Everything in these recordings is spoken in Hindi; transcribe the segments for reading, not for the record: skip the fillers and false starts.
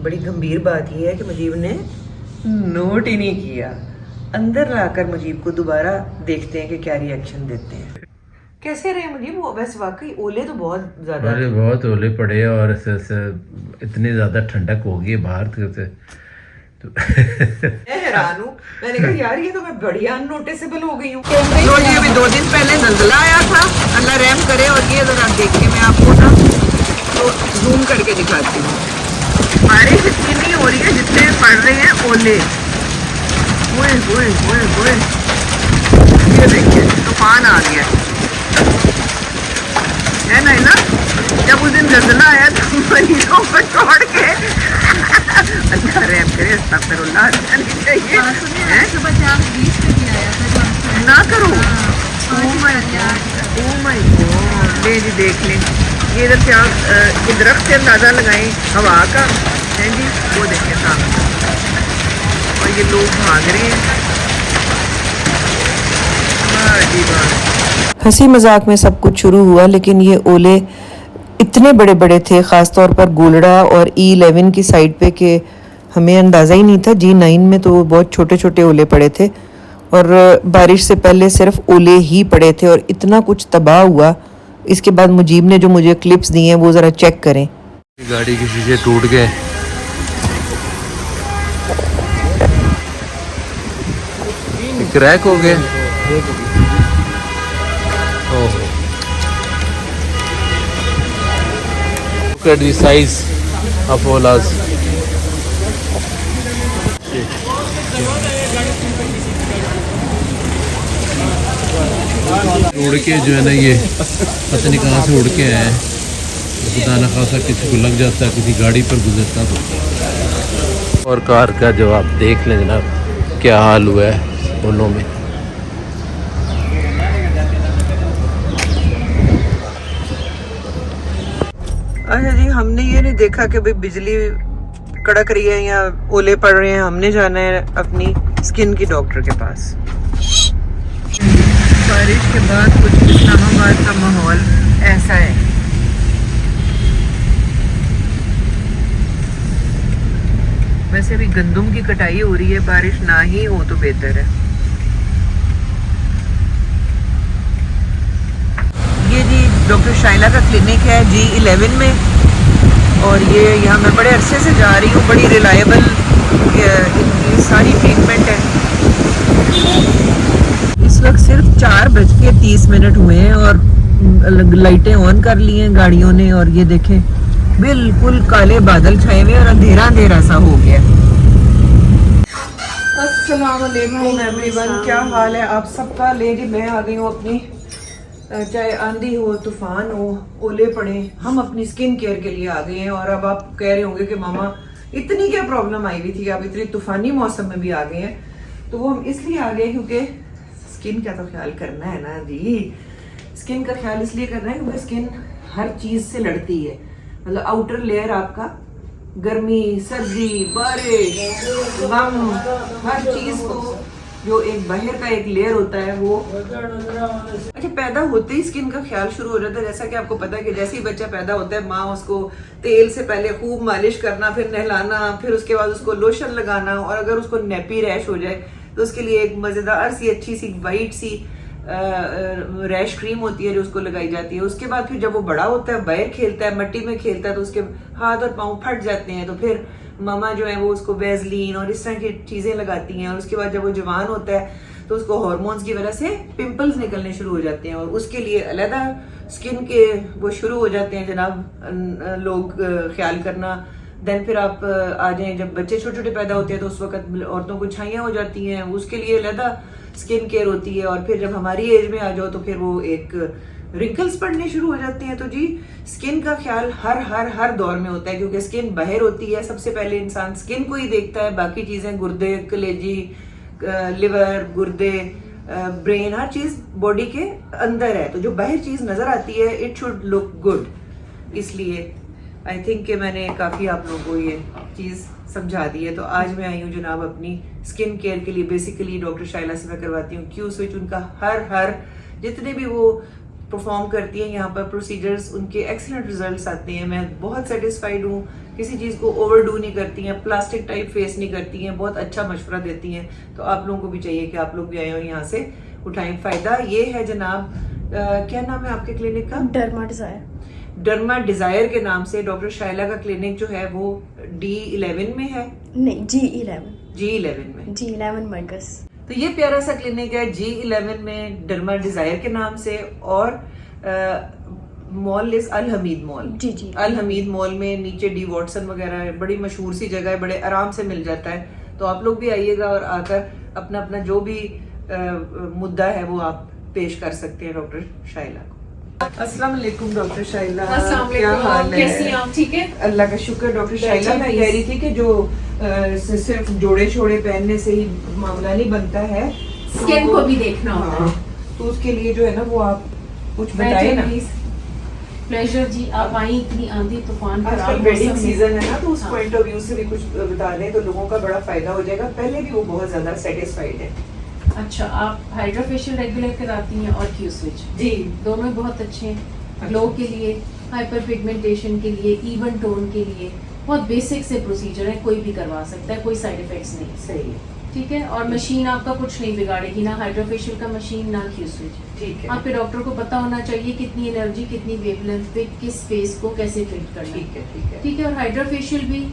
बड़ी गंभीर बात यह है कि मुजीब ने नोट ही नहीं किया। अंदर लाकर मुजीब को दोबारा देखते हैं कि क्या रिएक्शन देते हैं। कैसे रहे मुझे वो? वैसे वाकई ओले तो बहुत ज्यादा, अरे बहुत ओले पड़े और इतनी ज्यादा ठंडक हो गई बाहर तो मैं हैरान हूँ। मैंने कहा यार ये तो मैं बड़ी अननोटिसेबल हो गई हूँ। तो जी अभी 2 दिन पहले जल्जला आया था, अल्लाह रहम करे। और ये जरा देखिए, मैं आपको ना तो जूम करके दिखाती हूँ। बारिश इतनी नहीं हो रही है जितने पड़ रहे हैं ओले। ओए ओए ओए ओए, ये देखिए तूफान आ गया है ना। जब उस दिन जल्जला आया तो मरीजों को छोड़ के अल्लाह रहम करे, अस्तगफिरुल्लाह, नहीं चाहिए सुबह 4:20 पे भी आया था ना करो। ओह माय गॉड, ले जी देख लें ये इधर क्या ये दरख्त से अंदाज़ा लगाएं हवा का है जी। वो देखिए सामने और ये लोग भाग रहे हैं। हंसी मजाक में सब कुछ शुरू हुआ, लेकिन ये ओले इतने बड़े बड़े थे, ख़ास तौर पर गोलड़ा और E11 की साइड पे, कि हमें अंदाज़ा ही नहीं था। G9 में तो बहुत छोटे छोटे ओले पड़े थे और बारिश से पहले सिर्फ ओले ही पड़े थे और इतना कुछ तबाह हुआ। इसके बाद मुजीब ने जो मुझे क्लिप्स दिए हैं वो ज़रा चेक करें। गाड़ी के शीशे टूट गए, क्रैक हो गए। Look at the size of olas. उड़ के जो है ना, ये पता नहीं कहाँ से उड़ के आए हैं। खुदा न खासा किसी को लग जाता, किसी गाड़ी पर गुजरता तो। और कार का जवाब देख लें जनाब, क्या हाल हुआ है ओलों में। अच्छा जी, हमने ये नहीं देखा कि भाई बिजली कड़क रही है या ओले पड़ रहे हैं। हमने जाना है अपनी स्किन की डॉक्टर के पास। बारिश के बाद कुछ इस्लामाबाद का माहौल ऐसा है। वैसे अभी गंदम की कटाई हो रही है, बारिश ना ही हो तो बेहतर है। ये जी डॉक्टर शाइला का क्लिनिक है G11 में, और ये यहाँ मैं बड़े अरसे से जा रही हूँ। बड़ी रिलायबल इनकी सारी ट्रीटमेंट है। इस वक्त सिर्फ 4:30 हुए हैं और लाइटें ऑन कर ली हैं गाड़ियों ने, और ये देखें बिल्कुल काले बादल छाए हुए और अंधेरा अंधेरा सा हो गया। अस्सलाम वालेकुम एवरीवन, क्या हाल है आप सबका? ले जी मैं आ गई हूँ अपनी, चाहे आंधी हो तूफान हो ओले पड़े, हम अपनी स्किन केयर के लिए आ गए हैं। और अब आप कह रहे होंगे कि मामा इतनी क्या प्रॉब्लम आई हुई थी, आप इतनी तूफानी मौसम में भी आ गए हैं। तो वो हम इसलिए आ गए क्योंकि स्किन का तो ख्याल करना है ना जी। स्किन का ख्याल इसलिए करना है क्योंकि स्किन हर चीज से लड़ती है। मतलब आउटर लेयर आपका गर्मी, सर्दी, बारिश, गम, हर चीज को जो एक बाहर का एक लेयर होता है वो अच्छा पैदा होते ही स्किन का ख्याल शुरू हो जाता है। जैसा कि आपको पता है कि जैसे ही बच्चा पैदा होता है, माँ उसको तेल से पहले खूब मालिश करना, फिर नहलाना, फिर उसके बाद उसको लोशन लगाना, और अगर उसको नेपी रैश हो जाए तो उसके लिए एक मजेदार सी अच्छी सी वाइट सी रैश क्रीम होती है जो उसको लगाई जाती है। उसके बाद फिर जब वो बड़ा होता है, बाहर खेलता है, मिट्टी में खेलता है, तो उसके हाथ और पाँव फट जाते हैं। तो फिर मामा जो है वो उसको वैसलीन और इस तरह की चीजें लगाती हैं। और उसके बाद जब वो जवान होता है तो उसको हार्मोन्स की वजह से पिंपल्स निकलने शुरू हो जाते हैं, और उसके लिए अलग स्किन के वो शुरू हो जाते हैं जनाब लोग ख्याल करना। देन फिर आप आ जाएं जब बच्चे छोटे छोटे पैदा होते हैं तो उस वक्त औरतों को छाइयाँ हो जाती हैं, उसके लिए अलग स्किन केयर होती है। और फिर जब हमारी एज में आ जाओ तो फिर वो एक रिंकल्स पड़ने शुरू हो जाते हैं। तो जी स्किन का ख्याल हर दौर में होता है, क्योंकि स्किन बाहर होती है। सबसे पहले इंसान स्किन को ही देखता है, बाकी चीजें गुर्दे, कलेजी, लिवर, गुर्दे, ब्रेन, हर चीज बॉडी के अंदर है। तो जो बाहर चीज नजर आती है इट शुड लुक गुड। इसलिए आई थिंक कि मैंने काफी आप लोगों को ये चीज समझा दी है। तो आज मैं आई हूँ जनाब अपनी स्किन केयर के लिए। बेसिकली डॉक्टर शाइला से मैं करवाती हूँ क्यू स्विच। उनका हर जितने भी वो परफॉर्म करती हैं यहाँ पर प्रोसीजर्स, उनके एक्सीलेंट रिजल्ट्स आते हैं। मैं बहुत सेटिस्फाइड हूँ किसी चीज़ को ओवरडू नहीं करती हैं, प्लास्टिक टाइप फेस नहीं करती हैं, बहुत अच्छा मशवरा देती हैं। तो आप लोगों को भी चाहिए कि आप लोग भी आए और यहाँ से उठाएं फ़ायदा। ये है जनाब, क्या नाम है आपके क्लिनिक का? Derma Dzire. डर्मा डिजायर के नाम से डॉक्टर शाइला का क्लिनिक जो है वो D11 में है, नहीं, G11 में। G11 मरकज। तो ये प्यारा सा क्लिनिक है G11 में डर्मा डिजायर के नाम से। और मॉल इस अल हमीद मॉल। जी। अल हमीद मॉल में नीचे डी वॉटसन वगैरह है, बड़ी मशहूर सी जगह है, बड़े आराम से मिल जाता है। तो आप लोग भी आइएगा और आकर अपना अपना जो भी मुद्दा है वो आप पेश कर सकते हैं डॉक्टर शाइला को। अस्सलाम वालेकुम डॉक्टर शाइला, क्या हाल है? कैसी हैं आप? ठीक है, अल्लाह का शुक्र। डॉक्टर शाइला, मैं कह रही थी कि जो सिर्फ जोड़े छोड़े पहनने से ही मामला नहीं बनता है, स्किन को भी देखना होता है। तो उसके लिए जो है ना वो आप कुछ बताएं ना। प्लेजर जी, आप आई इतनी आंधी तूफान पर। आजकल वेडिंग सीजन है ना, तो उस पॉइंट ऑफ व्यू से भी कुछ बता दें तो लोगों का बड़ा फायदा हो जाएगा। पहले भी वो बहुत ज्यादा सेटिस्फाइड है। अच्छा, आप हाइड्रा फेशियल रेगुलर कराती हैं और क्यू स्विच? जी, दोनों ही बहुत अच्छे हैं। ग्लो के लिए, हाइपर पिगमेंटेशन के लिए, इवन टोन के लिए बहुत बेसिक से प्रोसीजर है, कोई भी करवा सकता है, कोई साइड इफेक्ट्स नहीं। सही है, ठीक है। और मशीन आपका कुछ नहीं बिगाड़ेगी, ना हाइड्रा फेशियल का मशीन, ना क्यू स्विच। ठीक है, आपके डॉक्टर को पता होना चाहिए कितनी एनर्जी, कितनी वेवलेंथ पे किस फेस को कैसे ट्रीट करना है। ठीक है, ठीक है। ठीक है। और हाइड्रा फेशियल भी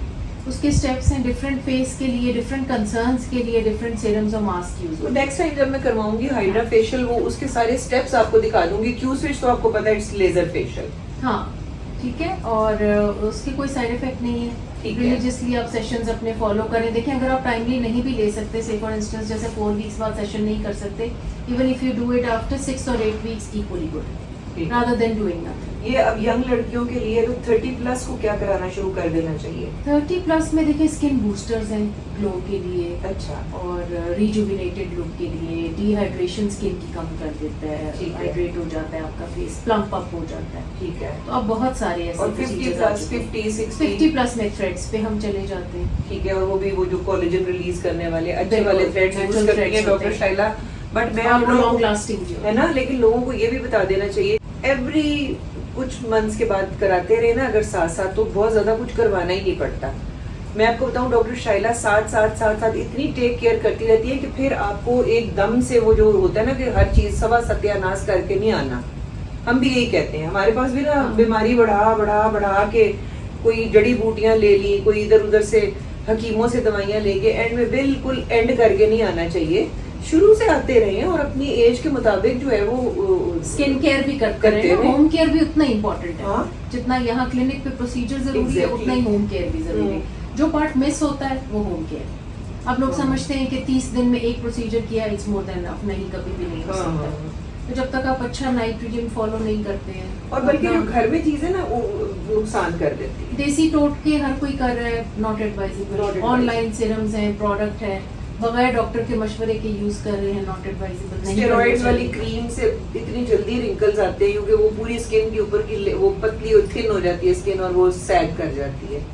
उसके स्टेप्स हैं, डिफरेंट फेस के लिए, डिफरेंट कंसर्न्स के लिए, डिफरेंट सीरम्स और मास्क यूज तो नेक्स्ट टाइम जब मैं करवाऊंगी हाइड्रा फेशियल, वो उसके सारे स्टेप्स आपको दिखा दूंगी। क्यू स्विच तो आपको पता है, इट्स लेजर फेशियल। हाँ, ठीक है। और उसके कोई साइड इफेक्ट नहीं है। ठीक है। रिलीजियसली आप सेशंस अपने फॉलो करें। देखिए, अगर आप टाइमली नहीं भी ले सकते, से फॉर इंस्टेंस जैसे 4 वीक्स बाद सेशन नहीं कर सकते, even if you do it after 6 और 8 weeks equally good, rather than doing nothing. ये अब यंग लड़कियों के लिए तो 30 प्लस को क्या कराना शुरू कर देना चाहिए? 30 प्लस में देखिए स्किन बूस्टर्स हैं ग्लो के लिए, अच्छा, और रिजुविनेटेड लुक के लिए। डिहाइड्रेशन स्किन की कम कर देता है, ठीक है। हाइड्रेट हो जाता है आपका फेस, प्लम्प अप हो जाता है। ठीक है। तो अब बहुत सारे ऐसे और 50 प्लस, 50, 60, 50 प्लस में थ्रेड्स पे हम चले जाते हैं। ठीक है। और वो भी वो जो कोलेजन रिलीज करने वाले अच्छे बिल्कुल, वाले थ्रेड्स यूज natural करती है threads डॉक्टर होते हैं। शाइला। बट मैं और आप लोगों लॉन्ग को, लास्टिंग जो है ना, लेकिन लोगों को ये भी बता देना चाहिए, एवरी कुछ मंथ्स के बाद कराते रहे ना अगर साथ साथ, तो बहुत ज्यादा कुछ करवाना ही नहीं पड़ता। मैं आपको बताऊं, डॉक्टर शाइला साथ इतनी टेक केयर करती रहती है कि फिर आपको एकदम से वो जो होता है ना कि हर चीज सवा सत्यानाश करके नहीं आना। हम भी यही कहते हैं, हमारे पास भी ना बीमारी बढ़ा के कोई जड़ी बूटियां ले ली, कोई इधर उधर से हकीमों से दवाइयां लेके एंड में बिल्कुल एंड करके नहीं आना चाहिए। शुरू से आते रहे और अपनी एज के मुताबिक जो है वो स्किन केयर भी करते करते हैं। रहे। होम केयर भी उतना इम्पोर्टेंट है। हाँ। जितना यहाँ क्लिनिक पे प्रोसीजर जरूरी है, Exactly. उतना ही होम केयर भी जरूरी है। जो पार्ट मिस होता है वो होम केयर। आप लोग समझते हैं कि 30 दिन में एक प्रोसीजर किया, इट्स मोर देन इनफ। नहीं, कभी भी नहीं हो सकता। तो जब तक आप अच्छा नाइट रिजिम फॉलो नहीं करते हैं, और बल्कि जो अपना घर में चीजें ना वो नुकसान कर देती है। देसी टोटके हर कोई कर रहा है, not Not advisable. advisable. Online serums हैं, प्रोडक्ट है, बगैर डॉक्टर के मशवरे के यूज कर रहे हैं, नॉट एडवाइजेबल। नहीं स्टेरॉइड्स करना वाली चाहिए। क्रीम से इतनी जल्दी रिंकल्स आते हैं क्योंकि वो पूरी स्किन के ऊपर की वो पतली और थिन हो जाती है स्किन, और वो सैग कर जाती है।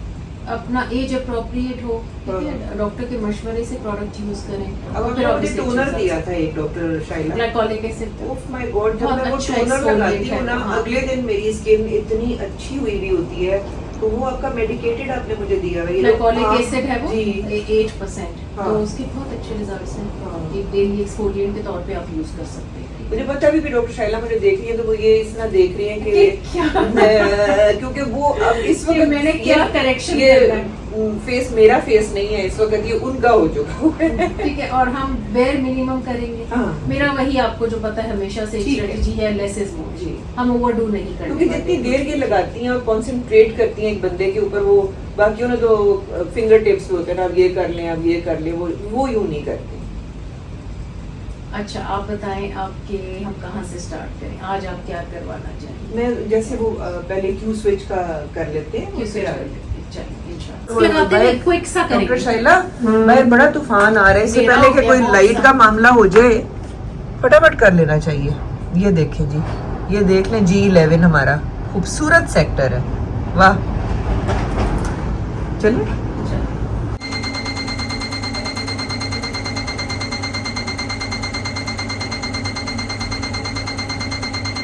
अपना एज अप्रोप्रिएट हो, ठीक है, डॉक्टर के मशवरे से प्रोडक्ट यूज करें। अब फिर मुझे obviously टोनर अच्छे दिया था एक doctor Shaila, glycolic acid. Oh my god, जब बहुत मैं वो अच्छा टोनर exfoliant लगाती हूँ है, ना, हाँ। अगले दिन मेरी स्किन इतनी अच्छी हुई भी होती है। तो वो आपका मेडिकेटेड आपने मुझे दिया है, ग्लाइकोलिक एसिड है वो जी। 8%। हाँ। तो उसके बहुत अच्छे रिजल्ट्स हैं। हाँ। एक डेली एक्सफोलिएंट के तौर पे आप यूज कर सकते हैं। मुझे पता भी डॉक्टर शाइला मुझे देख रही है, तो वो ये इसना देख रही है क्या? कि क्योंकि वो अब इस ये वक्त मैंने क्या correction ये करना फेस मेरा फेस नहीं है इस वक्त, ये उनका हो चुका है। ठीक है। और हम बेयर मिनिमम करेंगे। हाँ। मेरा वही आपको जो पता है हमेशा से ठीक है। स्ट्रेटजी है, लेस इज मोर। जी। हम ओवरडू नहीं क्योंकि करते। जितनी देर ये लगाती हैं और कॉन्सेंट्रेट करती हैं एक बंदे के ऊपर, वो बाकियों ने तो फिंगर टिप्स होते हैं ना, अब ये कर लें, अब ये कर लें, वो यूं नहीं करती। अच्छा, आप बताएं आपके हम कहाँ से स्टार्ट करें? आज आप क्या करवाना चाहेंगे? मैं जैसे वो पहले क्यू स्विच का कर लेते हैं, क्यों फिर switch कर लेते हैं? चलिए, इंशाल्लाह। वो इसके बाद बाहर- एक क्विक सा डॉक्टर करेंगे। शाइला, बाहर बड़ा तूफान आ रहा है, इससे मेरा पहले हो कि गया कोई बहुत लाइट सा। का मामला हो जाए फटाफट कर लेना चाहिए। ये देखें जी, ये देख लें G11 हमारा खूबसूरत सेक्टर है। वाह, चलिए।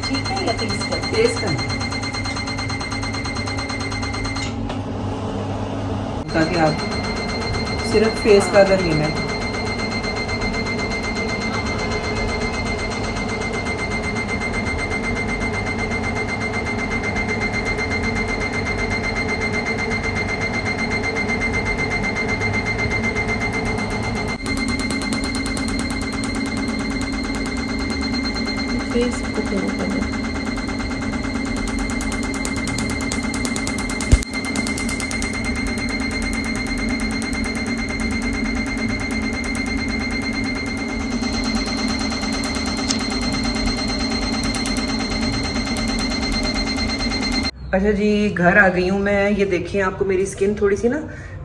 ठीक है या तेज कर? तेज कर। ताकि आप सिर्फ फेस का अगर लेना है। फेस को करो पहले। अच्छा जी, घर आ गई हूँ मैं। ये देखिए, आपको मेरी स्किन थोड़ी सी ना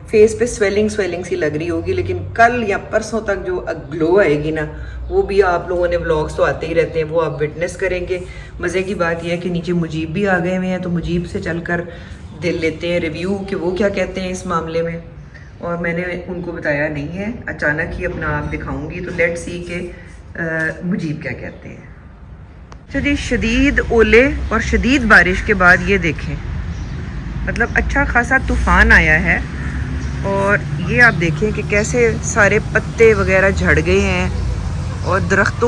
फेस पे स्वेलिंग सी लग रही होगी, लेकिन कल या परसों तक जो ग्लो आएगी ना, वो भी आप लोगों ने व्लॉग्स तो आते ही रहते हैं, वो आप विटनेस करेंगे। मज़े की बात यह है कि नीचे मुजीब भी आ गए हुए हैं, तो मुजीब से चलकर दिल लेते हैं रिव्यू कि वो क्या कहते हैं इस मामले में। और मैंने उनको बताया नहीं है, अचानक ही अपना आप दिखाऊंगी, तो लेट्स सी के मुजीब क्या कहते हैं। अच्छा जी, शदीद ओले और शदीद बारिश के बाद ये देखें, मतलब अच्छा खासा तूफ़ान आया है। और ये आप देखें कि कैसे सारे पत्ते वगैरह झड़ गए हैं और दरख्त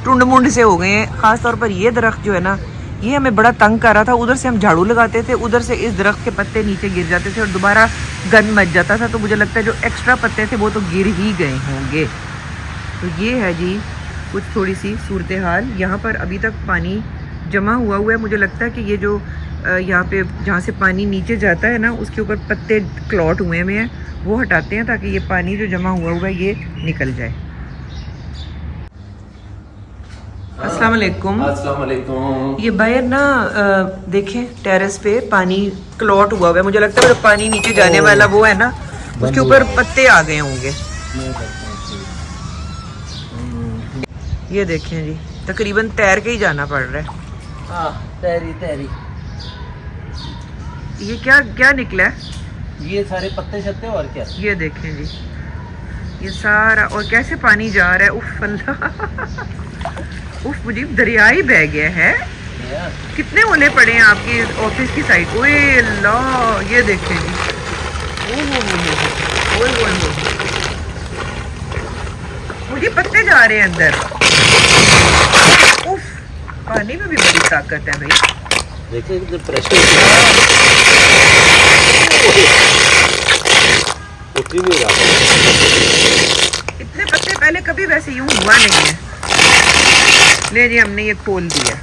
टुंड मुंड से हो गए हैं। ख़ास तौर पर ये दरख्त जो है ना, ये हमें बड़ा तंग कर रहा था। उधर से हम झाड़ू लगाते थे, उधर से इस दरख्त के पत्ते नीचे गिर जाते थे और दोबारा गंद मच जाता था। तो मुझे लगता है जो एक्स्ट्रा पत्ते थे वो तो गिर ही गए होंगे। तो ये है जी कुछ थोड़ी सी सूरत हाल। यहाँ पर अभी तक पानी जमा हुआ है। मुझे लगता है कि ये जो यहाँ पे जहाँ से पानी नीचे जाता है ना, उसके ऊपर पत्ते क्लॉट हुए हैं, वो हटाते हैं ताकि ये पानी जो जमा हुआ है ये निकल जाए। अस्सलाम वालेकुम। अस्सलाम वालेकुम। ये बाहर ना देखें, टेरेस पे पानी क्लॉट हुआ है। मुझे लगता है जो पानी नीचे जाने वाला वो है ना, उसके ऊपर पत्ते आ गए होंगे। ये देखें जी, तकरीबन तैर के ही जाना पड़ रहा है। तैरी ये क्या क्या निकला है? ये सारे पत्ते शत्ते और क्या। ये देखें जी, ये सारा, और कैसे पानी जा रहा है। उफ अल्लाह, उफ मुझे दरिया ही बह गया है। कितने ओले पड़े हैं आपकी ऑफिस की साइड। ओए अल्लाह, ये देखें जी, मुझे पत्ते जा रहे हैं अंदर। उफ, पानी में भी बड़ी ताकत है भाई। देखिए कितना प्रेशर उतनी नहीं रहा। इतने पत्ते पहले कभी वैसे यूं हुआ नहीं है। ले जी, हमने ये खोल दिया।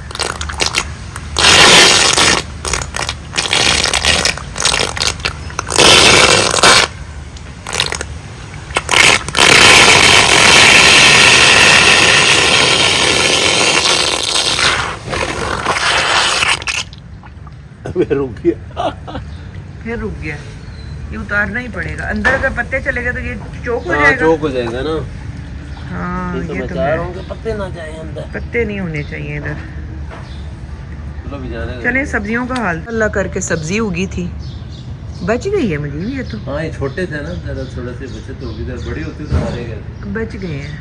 रुक गया, फिर रुक गया। ये उतारना ही पड़ेगा। अंदर अगर पत्ते चले गए तो ये चौक हो जाएगा। चौक हो जाएगा ना। हाँ, ये तो ये मैं तो चाह है। रहा हूँ कि पत्ते ना जाए अंदर। पत्ते नहीं होने चाहिए इधर। चलो भी जाने। चले, सब्जियों का हाल अल्लाह करके सब्जी उगी थी, बच गई है मुझे भी। ये तो हाँ, ये छोटे थे ना, जरा थोड़ा से बचे तो होगी, बड़ी होती तो मारे गए। बच गए हैं।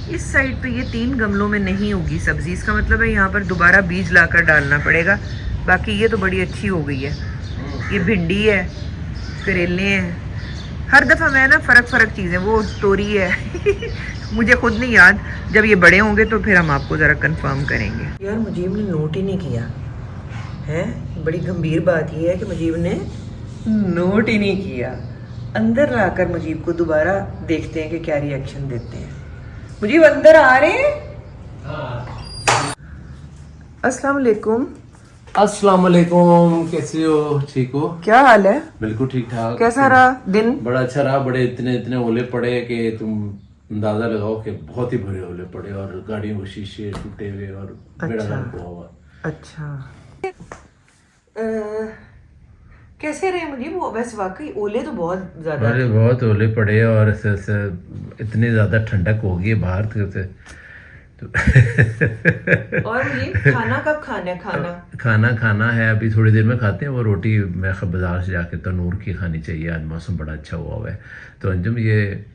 इस साइड पे ये 3 गमलों में नहीं होगी सब्जी। इसका मतलब है यहाँ पर दोबारा बीज लाकर डालना पड़ेगा। बाकी ये तो बड़ी अच्छी हो गई है। ये भिंडी है, करेले हैं। हर दफ़ा मैं ना फ़र्क चीज़ें, वो तोरी है मुझे खुद नहीं याद। जब ये बड़े होंगे तो फिर हम आपको ज़रा कंफर्म करेंगे। यार मुजीब ने नोट ही नहीं किया है। बड़ी गंभीर बात ये है कि मुजीब ने नोट ही नहीं किया। अंदर लाकर मुजीब को दोबारा देखते हैं कि क्या रिएक्शन देते हैं। मुजीब अंदर आ रहे हैं। अस्सलाम वालेकुम। अस्सलाम वालेकुम, कैसे हो? ठीक हो? क्या हाल है? बिल्कुल ठीक ठाक। कैसा रहा दिन? बड़ा अच्छा रहा। बड़े इतने ओले पड़े कि तुम अंदाजा लगाओ कि बहुत ही बुरे ओले पड़े, और गाड़ियों के शीशे टूटे हुए और बेड़ा गर्क हुआ हुआ। अच्छा, कैसे रहे मुझे वो? वैसे वाकई ओले तो बहुत ज्यादा। अरे बहुत ओले पड़े, और इतनी ज्यादा ठंडक हो गई बाहर से। और मुझे खाना कब खाना है? खाना है अभी थोड़ी देर में खाते हैं। वो रोटी मैं बाजार से जाके तनूर की खानी चाहिए। आज मौसम बड़ा अच्छा हुआ है। तो अंजुम, ये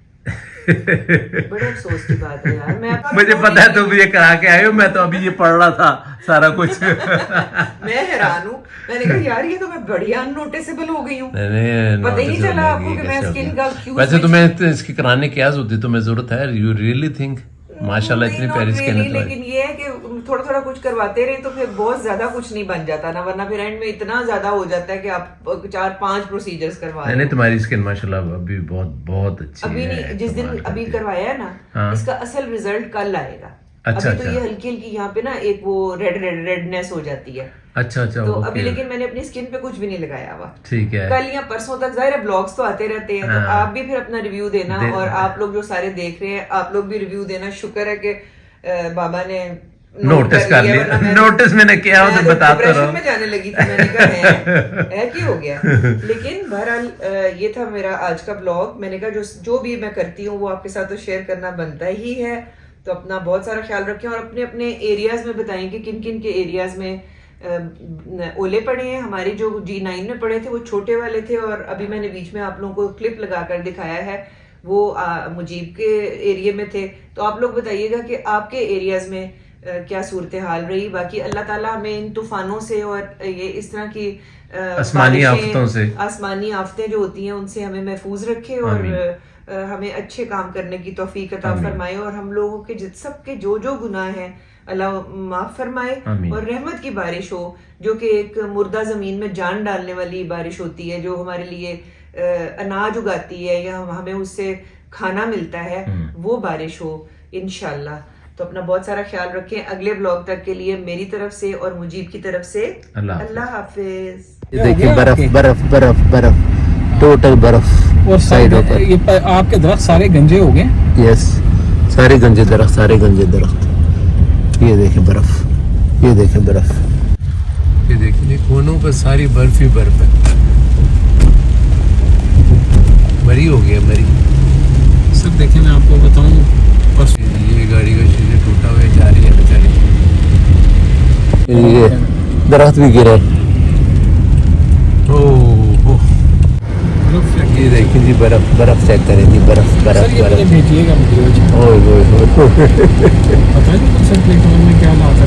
बड़े अफसोस की बात है यार। मैं मुझे पता है तुम ये करा के आए हो, मैं तो अभी ये पढ़ रहा था सारा कुछ। मैं हैरान हूँ, मैंने कहा यार ये तो मैं बड़ी अननोटिसेबल हो गई हूँ। नहीं, पता ही नहीं noticeable चला नहीं, आपको ये कि कैसे मैं हो स्किन गया? का क्यों वैसे तुम्हें तो इसकी कराने की क्या जरूरत है, तुम्हें जरूरत है? यू रियली थिंक माशाल्लाह इतनी प्यारी स्किन है तुम्हारी। लेकिन ये है कि थोड़ा थोड़ा कुछ करवाते रहे तो फिर बहुत ज्यादा कुछ नहीं बन जाता ना, वरना फिर एंड में इतना ज्यादा हो जाता है कि आप 4-5 प्रोसीजर्स करवा रहे नहीं हो। तुम्हारी स्किन माशाल्लाह अभी बहुत बहुत अच्छी अभी है। नहीं, जिस दिन कमाल अभी करती है। करवाया है ना, हाँ। इसका असल रिजल्ट कल आएगा। अच्छा, अभी तो अच्छा। ये हल्की हल्की यहाँ पे ना एक वो रेडनेस हो जाती है। अच्छा तो ओके। अभी लेकिन मैंने अपनी स्किन पे कुछ भी नहीं लगाया हुआ। ठीक है। कल या परसों तक जाहिर है ब्लॉग्स तो आते रहते हैं, तो हाँ। आप भी फिर अपना रिव्यू देना, और आप लोग जो सारे देख रहे हैं आप लोग भी रिव्यू देना। शुक्र है कि बाबा ने नोटिस कर लिया, वरना मैं नोटिस मैंने किया हो तो बताता डिप्रेशन रहो। में जाने लगी थी, मैंने कहा है क्या हो गया। लेकिन बहरहाल ये था मेरा आज का ब्लॉग। मैंने कहा जो भी मैं करती हूँ वो आपके साथ तो शेयर करना बनता ही है, तो अपना बहुत सारा ख्याल रखें और अपने अपने एरियाज में बताएं कि किन किन के एरियाज में ओले पड़े हैं। हमारी जो G9 में पड़े थे वो छोटे वाले थे, और अभी मैंने बीच में आप लोगों को क्लिप लगाकर दिखाया है, वो मुजीब के एरिया में थे। तो आप लोग बताइएगा कि आपके एरियाज में क्या सूरत हाल रही। बाकी अल्लाह ताला हमें इन तूफानों से और ये इस तरह की आसमानी आफतों से, आसमानी आफतें जो होती हैं उनसे हमें महफूज रखे, और हमें अच्छे काम करने की तौफीक अता फरमाए, और हम लोगों के सबके जो गुनाह हैं अल्लाह माफ फरमाए, और रहमत की बारिश हो, जो कि एक मुर्दा जमीन में जान डालने वाली बारिश होती है, जो हमारे लिए अनाज उगाती है या हमें उससे खाना मिलता है, वो बारिश हो इंशाल्लाह। तो अपना बहुत सारा ख्याल रखें। अगले ब्लॉग तक के लिए मेरी तरफ से और मुजीब की तरफ से अल्लाह हाफिज। ये देखिए बर्फ बर्फ बर्फ बर्फ, टोटल बर्फ। और साइडों पर ये आपके दरख्त सारे गंजे हो गए। यस, सारे गंजे दरख्त, सारे गंजे दरख्त। ये देखें बर्फ, ये देखें बर्फ, ये देखिए कोनों पर सारी बर्फ ही बर्फ है। मरी हो गया मरी। सर देखिए मैं आपको बताऊं, ये गाड़ी का शीशे टूटा हुआ जा रही है बेचारी। ये दरख्त भी गिरा है। ओह, ये देखिए जी बर्फ बर्फ चेक करें जी, बर्फ बर्फ सर ये बर्फ। भेजिएगा मुझे। ओए ओए ओए। पता नहीं सर प्लेटफॉर्म में क्या हालात है।